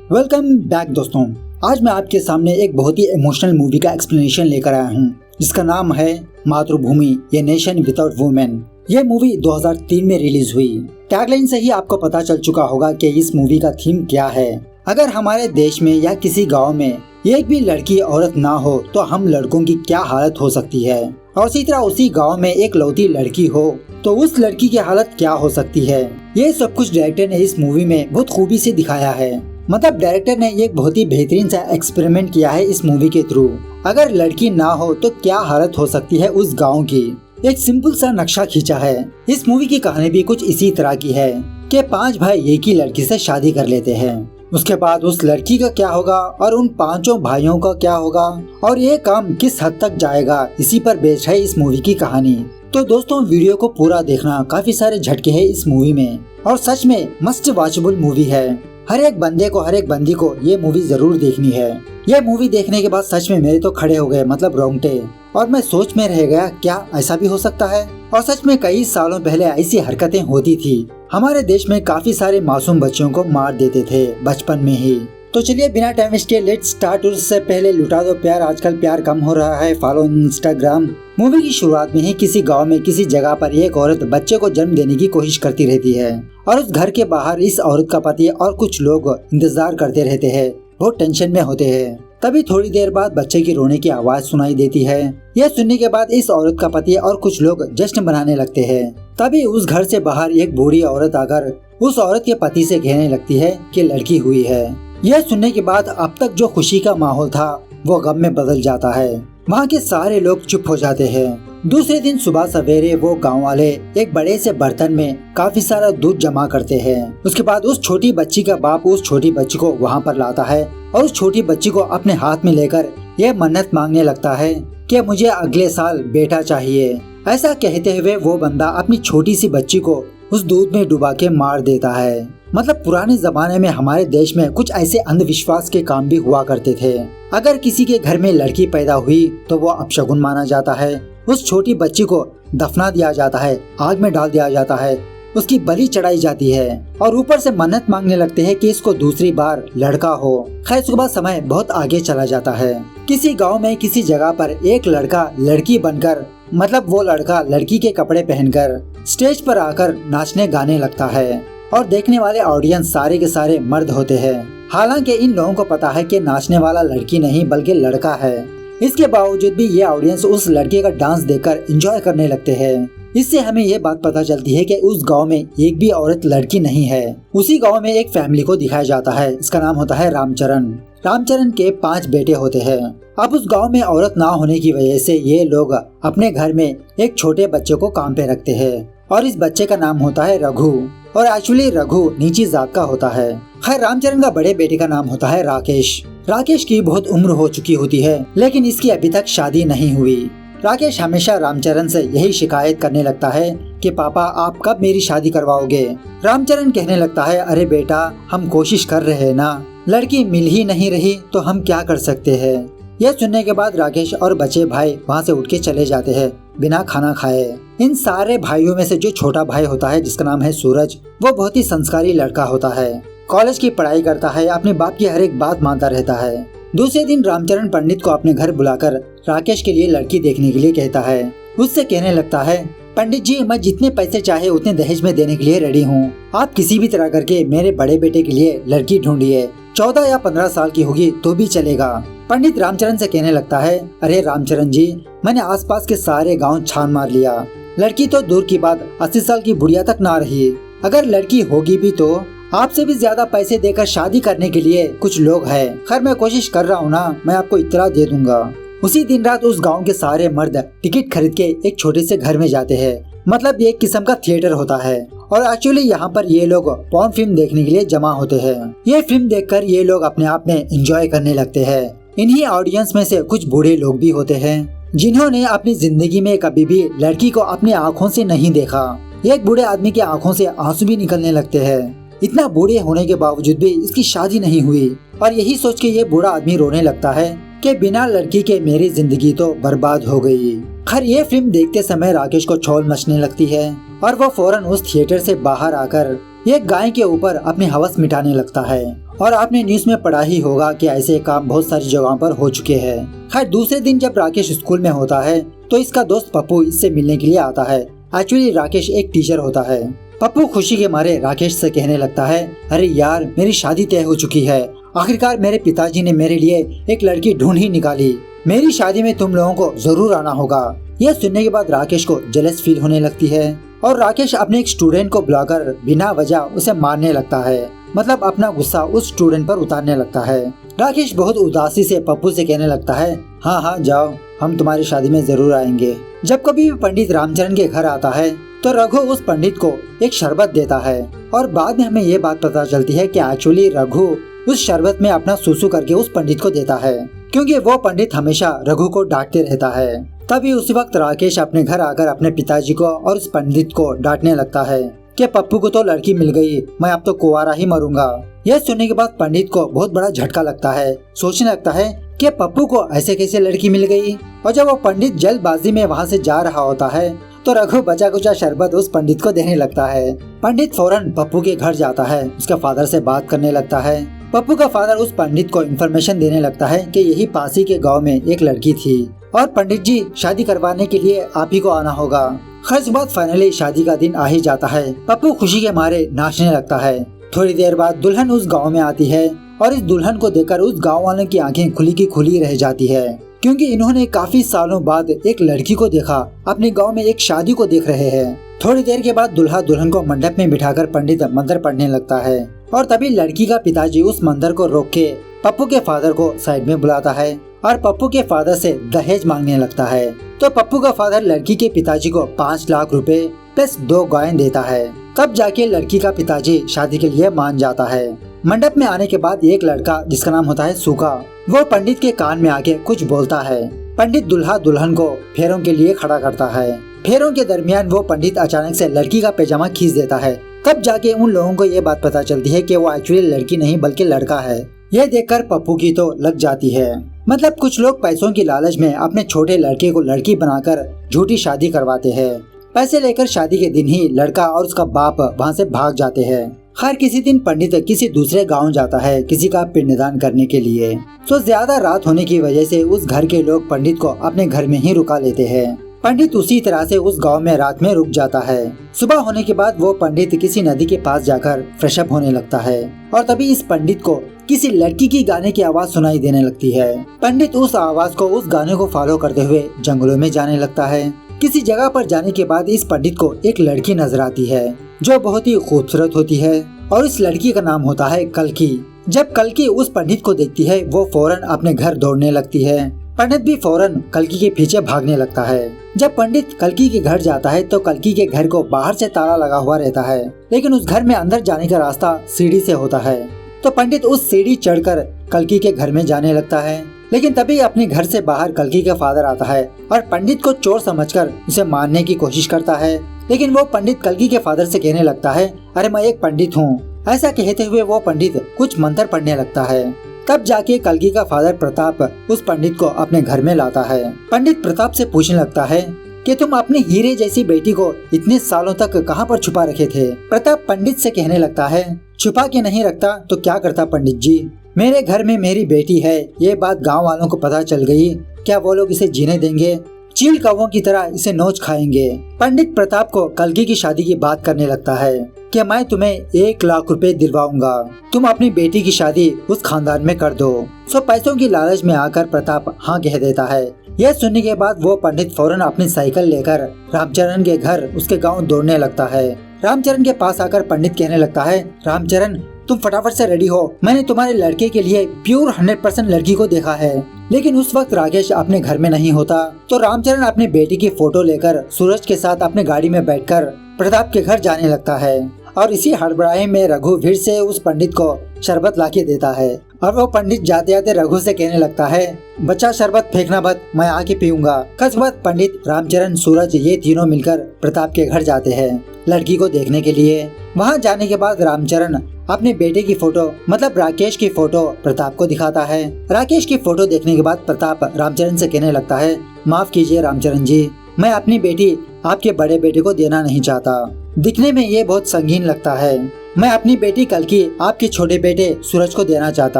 Welcome back दोस्तों। आज मैं आपके सामने एक बहुत ही इमोशनल मूवी का एक्सप्लेनेशन लेकर आया हूँ जिसका नाम है मातृभूमि ये नेशन विदाउट वुमेन। ये मूवी 2003 में रिलीज हुई। टैगलाइन से ही आपको पता चल चुका होगा कि इस मूवी का थीम क्या है। अगर हमारे देश में या किसी गांव में एक भी लड़की औरत ना हो तो हम लड़कों की क्या हालत हो सकती है, और इसी तरह उसी गांव में एक लौती लड़की हो तो उस लड़की की हालत क्या हो सकती है। ये सब कुछ डायरेक्टर ने इस मूवी में बहुत खूबी से दिखाया है। मतलब डायरेक्टर ने एक बहुत ही बेहतरीन सा एक्सपेरिमेंट किया है इस मूवी के थ्रू। अगर लड़की ना हो तो क्या हालत हो सकती है उस गांव की, एक सिंपल सा नक्शा खींचा है। इस मूवी की कहानी भी कुछ इसी तरह की है कि 5 भाई एक ही लड़की से शादी कर लेते हैं। उसके बाद उस लड़की का क्या होगा और उन 5 भाइयों का क्या होगा और ये काम किस हद तक जाएगा, इसी पर बेस्ड है इस मूवी की कहानी। तो दोस्तों वीडियो को पूरा देखना, काफी सारे झटके हैं इस मूवी में और सच में मस्ट वॉचेबल मूवी है। हर एक बंदे को, हर एक बंदी को ये मूवी जरूर देखनी है। ये मूवी देखने के बाद सच में मेरे तो खड़े हो गए, मतलब रोंगटे, और मैं सोच में रह गया क्या ऐसा भी हो सकता है। और सच में कई सालों पहले ऐसी हरकतें होती थी। हमारे देश में काफी सारे मासूम बच्चों को मार देते थे बचपन में ही। तो चलिए बिना टाइम वेस्ट किए लेट्स स्टार्ट। उससे पहले लुटा दो प्यार, आजकल प्यार कम हो रहा है, फॉलो इंस्टाग्राम। मूवी की शुरुआत में ही किसी गांव में किसी जगह पर एक औरत बच्चे को जन्म देने की कोशिश करती रहती है और उस घर के बाहर इस औरत का पति और कुछ लोग इंतजार करते रहते हैं, बहुत टेंशन में होते हैं। तभी थोड़ी देर बाद बच्चे की रोने की आवाज सुनाई देती है। यह सुनने के बाद इस औरत का पति और कुछ लोग जश्न मनाने लगते हैं। तभी उस घर से बाहर एक बूढ़ी औरत आकर उस औरत के पति से कहने लगती है कि लड़की हुई है। यह सुनने के बाद अब तक जो खुशी का माहौल था वो गम में बदल जाता है। वहाँ के सारे लोग चुप हो जाते हैं। दूसरे दिन सुबह सवेरे वो गांव वाले एक बड़े से बर्तन में काफी सारा दूध जमा करते हैं। उसके बाद उस छोटी बच्ची का बाप उस छोटी बच्ची को वहाँ पर लाता है और उस छोटी बच्ची को अपने हाथ में लेकर यह मन्नत मांगने लगता है कि मुझे अगले साल बेटा चाहिए। ऐसा कहते हुए वो बंदा अपनी छोटी सी बच्ची को उस दूध में डुबा के मार देता है। मतलब पुराने जमाने में हमारे देश में कुछ ऐसे अंधविश्वास के काम भी हुआ करते थे। अगर किसी के घर में लड़की पैदा हुई तो वो अपशगुन माना जाता है। उस छोटी बच्ची को दफना दिया जाता है, आग में डाल दिया जाता है, उसकी बलि चढ़ाई जाती है और ऊपर से मन्नत मांगने लगते हैं कि इसको दूसरी बार लड़का हो। खैर उसके बाद समय बहुत आगे चला जाता है। किसी गांव में किसी जगह पर एक लड़का लड़की बनकर, मतलब वो लड़का लड़की के कपड़े पहनकर स्टेज पर आकर नाचने गाने लगता है और देखने वाले ऑडियंस सारे के सारे मर्द होते हैं। हालांकि इन लोगों को पता है कि नाचने वाला लड़की नहीं बल्कि लड़का है। इसके बावजूद भी ये ऑडियंस उस लड़के का डांस देखकर एंजॉय करने लगते हैं। इससे हमें ये बात पता चलती है कि उस गांव में एक भी औरत लड़की नहीं है। उसी गांव में एक फैमिली को दिखाया जाता है, इसका नाम होता है रामचरण। रामचरण के 5 बेटे होते हैं। अब उस गांव में औरत ना होने की वजह से ये लोग अपने घर में एक छोटे बच्चे को काम पे रखते हैं और इस बच्चे का नाम होता है रघु, और एक्चुअली रघु नीची जात का होता है। खैर रामचरण का बड़े बेटे का नाम होता है राकेश। राकेश की बहुत उम्र हो चुकी होती है लेकिन इसकी अभी तक शादी नहीं हुई। राकेश हमेशा रामचरण से यही शिकायत करने लगता है कि पापा आप कब मेरी शादी करवाओगे। रामचरण कहने लगता है अरे बेटा हम कोशिश कर रहे हैं ना, लड़की मिल ही नहीं रही तो हम क्या कर सकते हैं। यह सुनने के बाद राकेश और बचे भाई वहाँ से उठ के चले जाते हैं बिना खाना खाए। इन सारे भाइयों में से जो छोटा भाई होता है जिसका नाम है सूरज, वो बहुत ही संस्कारी लड़का होता है, कॉलेज की पढ़ाई करता है, अपने बाप की हर एक बात मानता रहता है। दूसरे दिन रामचरण पंडित को अपने घर बुलाकर राकेश के लिए लड़की देखने के लिए कहता है। उससे कहने लगता है पंडित जी मैं जितने पैसे चाहे उतने दहेज में देने के लिए रेडी हूँ, आप किसी भी तरह करके मेरे बड़े बेटे के लिए लड़की ढूंढिए, 14 या 15 साल की होगी तो भी चलेगा। पंडित रामचरण से कहने लगता है अरे रामचरण जी मैंने आसपास के सारे गांव छान मार लिया, लड़की तो दूर की बात 80 साल की बुढ़िया तक ना रही, अगर लड़की होगी भी तो आपसे भी ज्यादा पैसे देकर शादी करने के लिए कुछ लोग हैं। खैर मैं कोशिश कर रहा हूँ ना, मैं आपको इतना दे दूंगा। उसी दिन रात उस गांव के सारे मर्द टिकट खरीद के एक छोटे से घर में जाते हैं, मतलब ये एक किस्म का थिएटर होता है और एक्चुअली यहाँ पर ये लोग पॉर्न फिल्म देखने के लिए जमा होते हैं। ये फिल्म देखकर ये लोग अपने आप में एंजॉय करने लगते हैं। इन्हीं ऑडियंस में से कुछ बूढ़े लोग भी होते हैं जिन्होंने अपनी जिंदगी में कभी भी लड़की को अपनी आँखों से नहीं देखा। एक बूढ़े आदमी की आँखों से आंसू भी निकलने लगते हैं। इतना बूढ़े होने के बावजूद भी इसकी शादी नहीं हुई और यही सोच के ये बूढ़ा आदमी रोने लगता है कि बिना लड़की के मेरी जिंदगी तो बर्बाद हो गई। खैर ये फिल्म देखते समय राकेश को छौल मचने लगती है और वो फौरन उस थिएटर से बाहर आकर एक गाय के ऊपर अपनी हवस मिटाने लगता है और आपने न्यूज में पढ़ा ही होगा कि ऐसे काम बहुत सारी जगहों पर हो चुके हैं। खैर दूसरे दिन जब राकेश स्कूल में होता है तो इसका दोस्त पप्पू इससे मिलने के लिए आता है। एक्चुअली राकेश एक टीचर होता है। पप्पू खुशी के मारे राकेश से कहने लगता है, अरे यार मेरी शादी तय हो चुकी है, आखिरकार मेरे पिताजी ने मेरे लिए एक लड़की ढूंढ ही निकाली, मेरी शादी में तुम लोगों को जरूर आना होगा। यह सुनने के बाद राकेश को जेलस फील होने लगती है और राकेश अपने एक स्टूडेंट को बुलाकर बिना वजह उसे मारने लगता है, मतलब अपना गुस्सा उस स्टूडेंट पर उतारने लगता है। राकेश बहुत उदासी से पप्पू से कहने लगता है, हाँ हाँ जाओ, हम तुम्हारी शादी में जरूर आएंगे। जब कभी भी पंडित रामचरण के घर आता है तो रघु उस पंडित को एक शरबत देता है और बाद में हमें ये बात पता चलती है कि एक्चुअली रघु उस शरबत में अपना सूसू करके उस पंडित को देता है, क्योंकि वो पंडित हमेशा रघु को डांटते रहता है। तभी उसी वक्त राकेश अपने घर आकर अपने पिताजी को और उस पंडित को डांटने लगता है कि पप्पू को तो लड़की मिल गई, मैं अब तो कुंवारा ही मरूंगा। यह सुनने के बाद पंडित को बहुत बड़ा झटका लगता है, सोचने लगता है कि पप्पू को ऐसे कैसे लड़की मिल गई। और जब वो पंडित जल्दबाजी में वहाँ से जा रहा होता है तो रघु बचा कुचा शरबत उस पंडित को देने लगता है। पंडित फौरन पप्पू के घर जाता है, उसके फादर से बात करने लगता है। पप्पू का फादर उस पंडित को इन्फॉर्मेशन देने लगता है कि यही पासी के गांव में एक लड़की थी और पंडित जी शादी करवाने के लिए आप ही को आना होगा। खर्च बाद फाइनली शादी का दिन आ ही जाता है। पप्पू खुशी के मारे नाचने लगता है। थोड़ी देर बाद दुल्हन उस गांव में आती है और इस दुल्हन को देखकर उस गांव वालों की आंखें खुली की खुली रह जाती है, क्योंकि इन्होंने काफी सालों बाद एक लड़की को देखा, अपने गांव में एक शादी को देख रहे हैं। थोड़ी देर के बाद दुल्हा दुल्हन को मंडप में बिठाकर पंडित मंत्र पढ़ने लगता है और तभी लड़की का पिताजी उस मंत्र को रोक के पप्पू के फादर को साइड में बुलाता है और पप्पू के फादर से दहेज मांगने लगता है। तो पप्पू का फादर लड़की के पिताजी को 5 लाख रुपए प्लस 2 गायें देता है। तब जाके लड़की का पिताजी शादी के लिए मान जाता है। मंडप में आने के बाद एक लड़का जिसका नाम होता है सूखा, वो पंडित के कान में आके कुछ बोलता है। पंडित दुल्हा दुल्हन को फेरों के लिए खड़ा करता है। फेरों के दरमियान वो पंडित अचानक से लड़की का पैजामा खींच देता है। तब जाके उन लोगों को ये बात पता चलती है कि वो एक्चुअली लड़की नहीं बल्कि लड़का है। यह देखकर पप्पू की तो लग जाती है। मतलब कुछ लोग पैसों की लालच में अपने छोटे लड़के को लड़की बनाकर झूठी शादी करवाते हैं। पैसे लेकर शादी के दिन ही लड़का और उसका बाप वहाँ से भाग जाते हैं। खैर किसी दिन पंडित किसी दूसरे गांव जाता है किसी का पिंडदान करने के लिए। तो ज्यादा रात होने की वजह से उस घर के लोग पंडित को अपने घर में ही रुका लेते हैं। पंडित उसी तरह से उस गांव में रात में रुक जाता है। सुबह होने के बाद वो पंडित किसी नदी के पास जाकर फ्रेश अप होने लगता है और तभी इस पंडित को किसी लड़की की गाने की आवाज सुनाई देने लगती है। पंडित उस आवाज को उस गाने को फॉलो करते हुए जंगलों में जाने लगता है। किसी जगह पर जाने के बाद इस पंडित को एक लड़की नजर आती है जो बहुत ही खूबसूरत होती है और इस लड़की का नाम होता है कल्की। जब कल्की उस पंडित को देखती है वो फौरन अपने घर दौड़ने लगती है। पंडित भी फौरन कल्की के पीछे भागने लगता है। जब पंडित कल्की के घर जाता है तो कल्की के घर को बाहर से ताला लगा हुआ रहता है, लेकिन उस घर में अंदर जाने का रास्ता सीढ़ी से होता है। तो पंडित उस सीढ़ी चढ़कर कल्की के घर में जाने लगता है, लेकिन तभी अपने घर से बाहर कल्की का फादर आता है और पंडित को चोर समझकर उसे मारने की कोशिश करता है। लेकिन वो पंडित कल्की के फादर से कहने लगता है, अरे मैं एक पंडित हूँ। ऐसा कहते हुए वो पंडित कुछ मंत्र पढ़ने लगता है। तब जाके कल्की का फादर प्रताप उस पंडित को अपने घर में लाता है। पंडित प्रताप से पूछने लगता है कि तुम अपनी हीरे जैसी बेटी को इतने सालों तक कहाँ पर छुपा रखे थे। प्रताप पंडित से कहने लगता है, छुपा के नहीं रखता तो क्या करता पंडित जी, मेरे घर में मेरी बेटी है, ये बात गांव वालों को पता चल गई, क्या वो लोग इसे जीने देंगे? चील कौवों की तरह इसे नोच खाएंगे। पंडित प्रताप को कल्की की शादी की बात करने लगता है कि मैं तुम्हें 1 लाख रुपए दिलवाऊंगा, तुम अपनी बेटी की शादी उस खानदान में कर दो। सो पैसों की लालच में आकर प्रताप हाँ कह देता है। यह सुनने के बाद वो पंडित फौरन अपनी साइकिल लेकर रामचरण के घर उसके गाँव दौड़ने लगता है। रामचरण के पास आकर पंडित कहने लगता है, रामचरण तुम फटाफट से रेडी हो, मैंने तुम्हारे लड़के के लिए प्योर 100% लड़की को देखा है। लेकिन उस वक्त राकेश अपने घर में नहीं होता। तो रामचरण अपनी बेटी की फोटो लेकर सूरज के साथ अपने गाड़ी में बैठकर प्रताप के घर जाने लगता है और इसी हड़बड़ाहट में रघु फिर से उस पंडित को शरबत लाके देता है और वो पंडित जाते जाते रघु से कहने लगता है, बच्चा शरबत फेंकना मत, मैं आके पीऊंगा। कसबत पंडित रामचरण सूरज ये तीनों मिलकर प्रताप के घर जाते हैं लड़की को देखने के लिए। वहाँ जाने के बाद रामचरण अपने बेटे की फोटो मतलब राकेश की फोटो प्रताप को दिखाता है। राकेश की फोटो देखने के बाद प्रताप रामचरण से कहने लगता है, माफ कीजिए रामचरण जी, मैं अपनी बेटी आपके बड़े बेटे को देना नहीं चाहता, दिखने में ये बहुत संगीन लगता है मैं अपनी बेटी कल्कि आपके छोटे बेटे सूरज को देना चाहता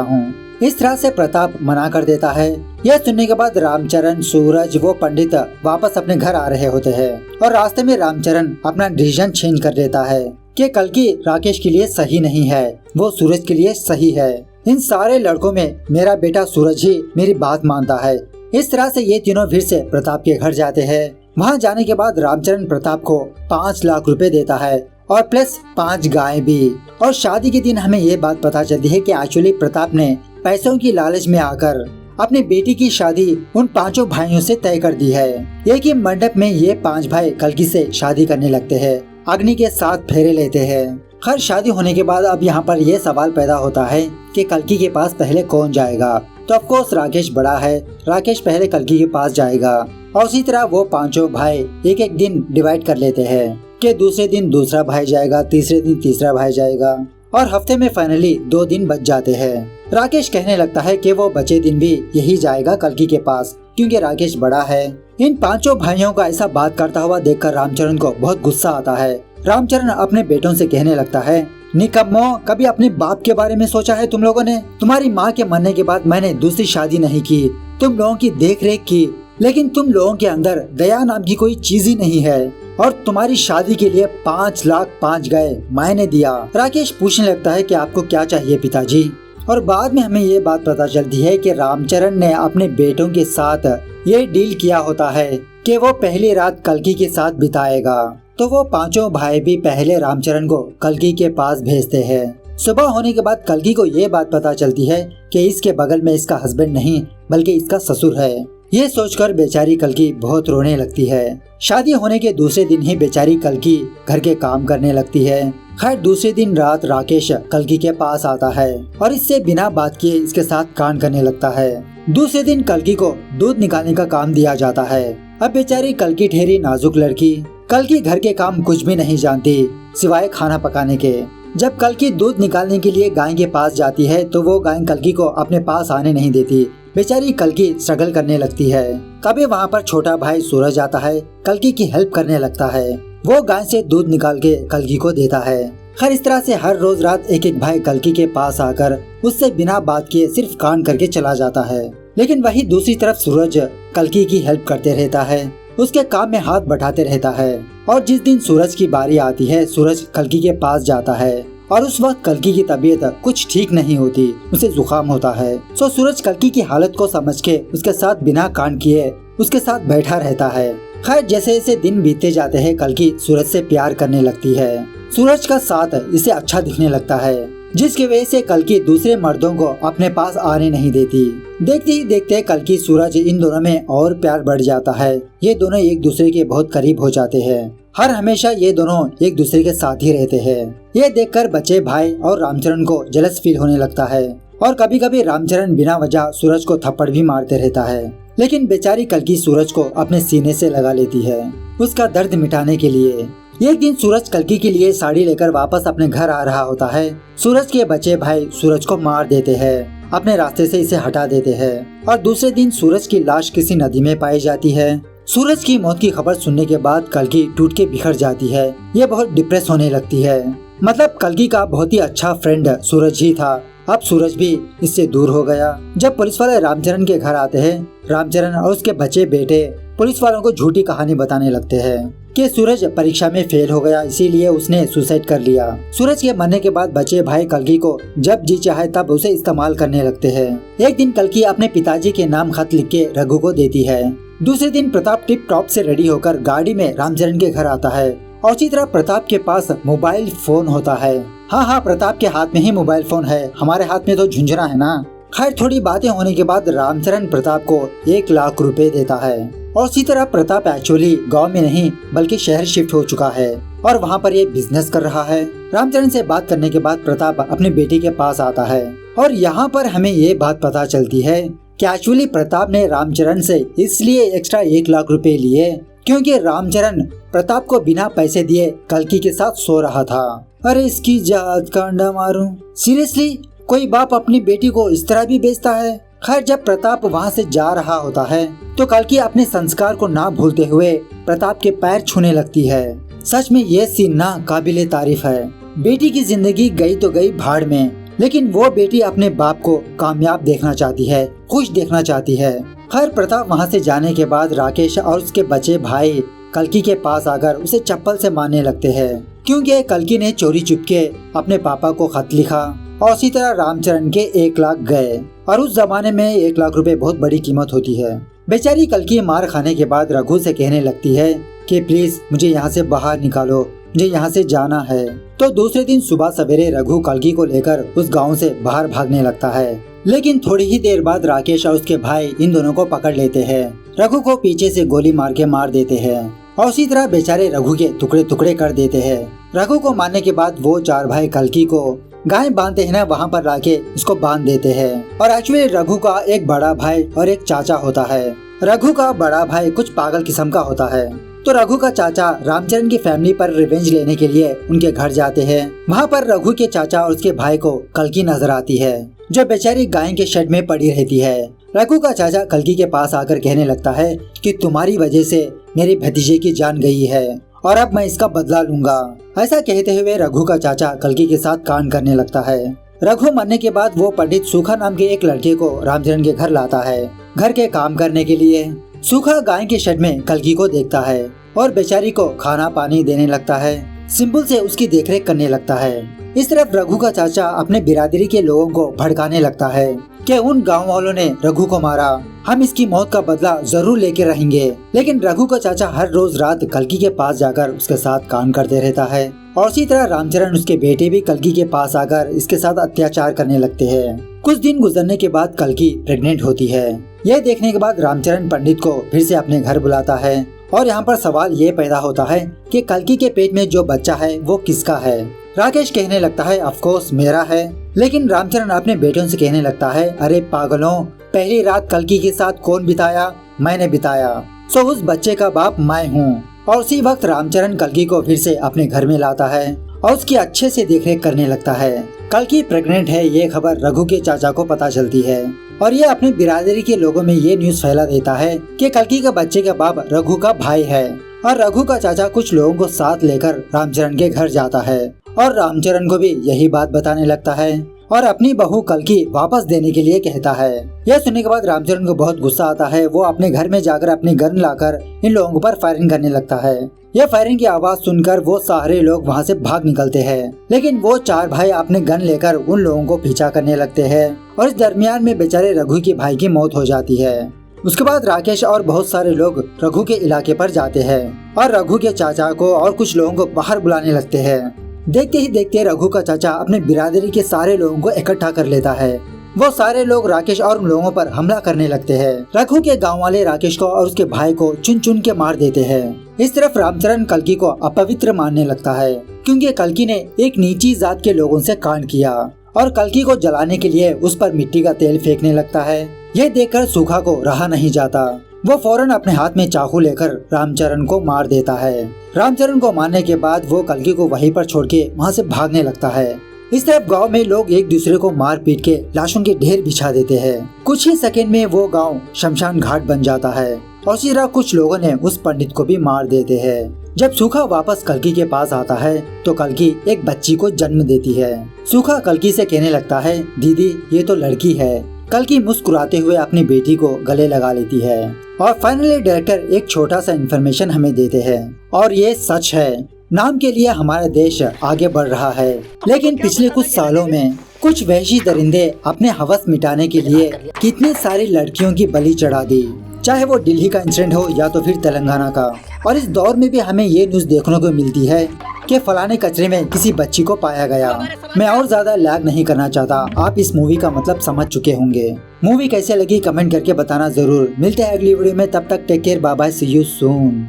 हूँ। इस तरह से प्रताप मना कर देता है। यह सुनने के बाद रामचरण, सूरज, वो पंडित वापस अपने घर आ रहे होते हैं और रास्ते में रामचरण अपना डिसीजन चेंज कर देता है कि कल्कि राकेश के लिए सही नहीं है, वो सूरज के लिए सही है। इन सारे लड़कों में मेरा बेटा सूरज ही मेरी बात मानता है। इस तरह से ये तीनों फिर से प्रताप के घर जाते हैं। वहाँ जाने के बाद रामचरण प्रताप को 5 लाख रुपए देता है और प्लस 5 गायें भी। और शादी के दिन हमें ये बात पता चलती है कि एक्चुअली प्रताप ने पैसों की लालच में आकर अपनी बेटी की शादी उन 5 भाइयों से तय कर दी है। एक ही मंडप में ये 5 भाई कल्कि से शादी करने लगते हैं, अग्नि के 7 फेरे लेते हैं। खैर शादी होने के बाद अब यहाँ पर ये सवाल पैदा होता है कि कल्कि के पास पहले कौन जाएगा। तो ऑफ कोर्स राकेश बड़ा है, राकेश पहले कल्कि के पास जाएगा और उसी तरह वो 5 भाई एक एक दिन डिवाइड कर लेते हैं कि दूसरे दिन दूसरा भाई जाएगा, तीसरे दिन तीसरा भाई जाएगा और हफ्ते में फाइनली 2 दिन बच जाते हैं। राकेश कहने लगता है कि वो बचे दिन भी यही जाएगा कल्कि के पास, क्योंकि राकेश बड़ा है। इन 5 भाइयों का ऐसा बात करता हुआ देखकर रामचरण को बहुत गुस्सा आता है। रामचरण अपने बेटों से कहने लगता है, निकम्मो, कभी अपने बाप के बारे में सोचा है तुम लोगों ने? तुम्हारी माँ के मरने के बाद मैंने दूसरी शादी नहीं की, तुम लोगों की देख रेख की, लेकिन तुम लोगों के अंदर दया नाम की कोई चीज ही नहीं है और तुम्हारी शादी के लिए 5 लाख 5 गाय मैंने दिया। राकेश पूछने लगता है कि आपको क्या चाहिए पिताजी। और बाद में हमें ये बात पता चलती है कि रामचरण ने अपने बेटों के साथ ये डील किया होता है कि वो पहली रात कल्कि के साथ बिताएगा। तो वो 5 भाई भी पहले रामचरण को कल्कि के पास भेजते हैं। सुबह होने के बाद कल्कि को ये बात पता चलती है कि इसके बगल में इसका हस्बैंड नहीं बल्कि इसका ससुर है। ये सोचकर बेचारी कल्कि बहुत रोने लगती है। शादी होने के दूसरे दिन ही बेचारी कल्कि घर के काम करने लगती है। खैर दूसरे दिन रात राकेश कल्कि के पास आता है और इससे बिना बात किए इसके साथ कांड करने लगता है। दूसरे दिन कल्कि को दूध निकालने का काम दिया जाता है। अब बेचारी कल्कि ठहरी नाजुक लड़की, कल्कि घर के काम कुछ भी नहीं जानती सिवाय खाना पकाने के। जब कल्कि दूध निकालने के लिए गाय के पास जाती है तो वो गाय कल्कि को अपने पास आने नहीं देती। बेचारी कल्कि स्ट्रगल करने लगती है। कभी वहाँ पर छोटा भाई सूरज आता है, कल्कि की हेल्प करने लगता है। वो गाय से दूध निकाल के कल्कि को देता है। खैर इस तरह से हर रोज रात एक एक भाई कल्कि के पास आकर उससे बिना बात किए सिर्फ कान करके चला जाता है। लेकिन वही दूसरी तरफ सूरज कल्कि की हेल्प करते रहता है, उसके काम में हाथ बटाते रहता है। और जिस दिन सूरज की बारी आती है, सूरज कल्कि के पास जाता है और उस वक्त कल्कि की तबीयत कुछ ठीक नहीं होती, उसे जुकाम होता है। सो सूरज कल्कि की हालत को समझ के उसके साथ बिना कान किए उसके साथ बैठा रहता है। खैर जैसे जैसे दिन बीतते जाते हैं कल्कि सूरज से प्यार करने लगती है। सूरज का साथ इसे अच्छा दिखने लगता है, जिसकी वजह से कल्कि दूसरे मर्दों को अपने पास आने नहीं देती। देखते ही देखते कल्कि सूरज इन दोनों में और प्यार बढ़ जाता है। ये दोनों एक दूसरे के बहुत करीब हो जाते हैं। हर हमेशा ये दोनों एक दूसरे के साथ ही रहते हैं। ये देखकर बच्चे भाई और रामचरण को जेलस फील होने लगता है और कभी कभी रामचरण बिना वजह सूरज को थप्पड़ भी मारते रहता है। लेकिन बेचारी कल्कि सूरज को अपने सीने से लगा लेती है उसका दर्द मिटाने के लिए। एक दिन सूरज कल्कि के लिए साड़ी लेकर वापस अपने घर आ रहा होता है। सूरज के बच्चे भाई सूरज को मार देते हैं, अपने रास्ते से इसे हटा देते हैं और दूसरे दिन सूरज की लाश किसी नदी में पाई जाती है। सूरज की मौत की खबर सुनने के बाद कल्कि टूट के बिखर जाती है। ये बहुत डिप्रेस होने लगती है। मतलब कल्कि का बहुत ही अच्छा फ्रेंड सूरज ही था, अब सूरज भी इससे दूर हो गया। जब पुलिस वाले रामचरण के घर आते हैं, रामचरण और उसके बच्चे बेटे पुलिस वालों को झूठी कहानी बताने लगते हैं कि सूरज परीक्षा में फेल हो गया, इसीलिए उसने सुसाइड कर लिया। सूरज के मरने के बाद बच्चे भाई कल्कि को जब जी चाहे तब उसे इस्तेमाल करने लगते हैं। एक दिन कल्कि अपने पिताजी के नाम खत लिख के रघु को देती है। दूसरे दिन प्रताप टिप टॉप से रेडी होकर गाड़ी में रामचरण के घर आता है और इसी तरह प्रताप के पास मोबाइल फोन होता है। हाँ, प्रताप के हाथ में ही मोबाइल फोन है, हमारे हाथ में तो झुंझुना है ना। खैर थोड़ी बातें होने के बाद रामचरण प्रताप को 1 लाख रुपए देता है और इसी तरह प्रताप एक्चुअली गांव में नहीं बल्कि शहर शिफ्ट हो चुका है और वहां पर ये बिजनेस कर रहा है। रामचरण से बात करने के बाद प्रताप अपने बेटे के पास आता है और यहाँ पर हमें ये बात पता चलती है कि एक्चुअली प्रताप ने रामचरण से इसलिए एक्स्ट्रा 1 लाख रुपए लिए क्योंकि रामचरण प्रताप को बिना पैसे दिए कल्कि के साथ सो रहा था। अरे इसकी जात का अंडा मारूं, सीरियसली कोई बाप अपनी बेटी को इस तरह भी बेचता है। खैर जब प्रताप वहाँ से जा रहा होता है तो कल्कि अपने संस्कार को ना भूलते हुए प्रताप के पैर छूने लगती है। सच में ये सीन ना काबिले तारीफ है। बेटी की जिंदगी गई तो गई भाड़ में, लेकिन वो बेटी अपने बाप को कामयाब देखना चाहती है, खुश देखना चाहती है। खैर प्रताप वहाँ से जाने के बाद राकेश और उसके बचे भाई कल्कि के पास आकर उसे चप्पल से मारने लगते हैं, क्योंकि कल्कि ने चोरी चुपके अपने पापा को खत लिखा और उसी तरह रामचरण के 1 लाख गए। और उस जमाने में 1 लाख रुपए बहुत बड़ी कीमत होती है। बेचारी कल्कि मार खाने के बाद रघु से कहने लगती है कि प्लीज मुझे यहाँ से बाहर निकालो, मुझे यहाँ से जाना है। तो दूसरे दिन सुबह सवेरे रघु कल्कि को लेकर उस गांव से बाहर भागने लगता है, लेकिन थोड़ी ही देर बाद राकेश और उसके भाई इन दोनों को पकड़ लेते हैं। रघु को पीछे से गोली मार के मार देते हैं और उसी तरह बेचारे रघु के टुकड़े टुकड़े कर देते हैं। रघु को मारने के बाद वो 4 भाई कल्कि को गाय बांधते हैं ना, वहाँ पर लाके इसको बांध देते हैं। और एक्चुअली रघु का एक बड़ा भाई और एक चाचा होता है। रघु का बड़ा भाई कुछ पागल किस्म का होता है, तो रघु का चाचा रामचरण की फैमिली पर रिवेंज लेने के लिए उनके घर जाते हैं। वहाँ पर रघु के चाचा और उसके भाई को कल्कि नजर आती है, जो बेचारी गाय के शेड में पड़ी रहती है। रघु का चाचा कल्कि के पास आकर कहने लगता है कि तुम्हारी वजह से मेरे भतीजे की जान गई है और अब मैं इसका बदला लूंगा। ऐसा कहते हुए रघु का चाचा कल्कि के साथ कांड करने लगता है। रघु मरने के बाद वो पंडित सूखा नाम के एक लड़के को रामचरण के घर लाता है घर के काम करने के लिए। सूखा गाय के शेड में कल्कि को देखता है और बेचारी को खाना पानी देने लगता है, सिंपल से उसकी देखरेख करने लगता है। इस तरफ रघु का चाचा अपने बिरादरी के लोगों को भड़काने लगता है कि उन गांव वालों ने रघु को मारा, हम इसकी मौत का बदला जरूर लेके रहेंगे। लेकिन रघु का चाचा हर रोज रात कल्कि के पास जाकर उसके साथ काम करते रहता है और इसी तरह रामचरण उसके बेटे भी कल्कि के पास आकर इसके साथ अत्याचार करने लगते हैं। कुछ दिन गुजरने के बाद कल्कि प्रेग्नेंट होती है। यह देखने के बाद रामचरण पंडित को फिर से अपने घर बुलाता है और यहाँ पर सवाल ये पैदा होता है कि कल्कि के पेट में जो बच्चा है वो किसका है। राकेश कहने लगता है ऑफ कोर्स मेरा है, लेकिन रामचरण अपने बेटों से कहने लगता है अरे पागलों, पहली रात कल्कि के साथ कौन बिताया? मैंने बिताया, सो उस बच्चे का बाप मैं हूँ। और उसी वक्त रामचरण कल्कि को फिर से अपने घर में लाता है और उसकी अच्छे से देखरेख करने लगता है। कल्कि प्रेग्नेंट है ये खबर रघु के चाचा को पता चलती है और ये अपनी बिरादरी के लोगों में ये न्यूज फैला देता है कि कल्कि का बच्चे का बाप रघु का भाई है। और रघु का चाचा कुछ लोगों को साथ लेकर रामचरण के घर जाता है और रामचरण को भी यही बात बताने लगता है और अपनी बहू कल्कि वापस देने के लिए कहता है। यह सुनने के बाद रामचरण को बहुत गुस्सा आता है। वो अपने घर में जाकर अपनी गन लाकर इन लोगों पर फायरिंग करने लगता है। यह फायरिंग की आवाज सुनकर वो सारे लोग वहाँ से भाग निकलते हैं, लेकिन वो 4 भाई अपने गन लेकर उन लोगों को पीछा करने लगते हैं और इस दरमियान में बेचारे रघु के भाई की मौत हो जाती है। उसके बाद राकेश और बहुत सारे लोग रघु के इलाके पर जाते हैं और रघु के चाचा को और कुछ लोगों को बाहर बुलाने लगते हैं। देखते ही देखते रघु का चाचा अपने बिरादरी के सारे लोगों को इकट्ठा कर लेता है। वो सारे लोग राकेश और उन लोगों पर हमला करने लगते हैं। रघु के गांव वाले राकेश को और उसके भाई को चुन चुन के मार देते हैं। इस तरफ रामचरण कल्कि को अपवित्र मानने लगता है, क्योंकि कल्कि ने एक नीची जात के लोगों से कांड किया और कल्कि को जलाने के लिए उस पर मिट्टी का तेल फेंकने लगता है। यह देखकर सूखा को रहा नहीं जाता। वो फौरन अपने हाथ में चाकू लेकर रामचरण को मार देता है। रामचरण को मारने के बाद वो कल्कि को वहीं पर छोड़ के वहाँ से भागने लगता है। इस तरफ गांव में लोग एक दूसरे को मार पीट के लाशों के ढेर बिछा देते हैं। कुछ ही सेकंड में वो गांव शमशान घाट बन जाता है और इसी तरह कुछ लोगों ने उस पंडित को भी मार देते हैं। जब सूखा वापस कल्कि के पास आता है तो कल्कि एक बच्ची को जन्म देती है। सूखा कल्कि से कहने लगता है दीदी ये तो लड़की है। कल्कि मुस्कुराते हुए अपनी बेटी को गले लगा लेती है और फाइनली डायरेक्टर एक छोटा सा इन्फॉर्मेशन हमें देते हैं और ये सच है। नाम के लिए हमारा देश आगे बढ़ रहा है, लेकिन पिछले कुछ सालों में कुछ वहशी दरिंदे अपने हवस मिटाने के लिए कितनी सारी लड़कियों की बलि चढ़ा दी, चाहे वो दिल्ली का इंसिडेंट हो या तो फिर तेलंगाना का। और इस दौर में भी हमें ये न्यूज देखने को मिलती है कि फलाने कचरे में किसी बच्ची को पाया गया। मैं और ज्यादा लैग नहीं करना चाहता, आप इस मूवी का मतलब समझ चुके होंगे। मूवी कैसे लगी कमेंट करके बताना जरूर। मिलते हैं अगली वीडियो में, तब तक take care, bye bye, see you soon.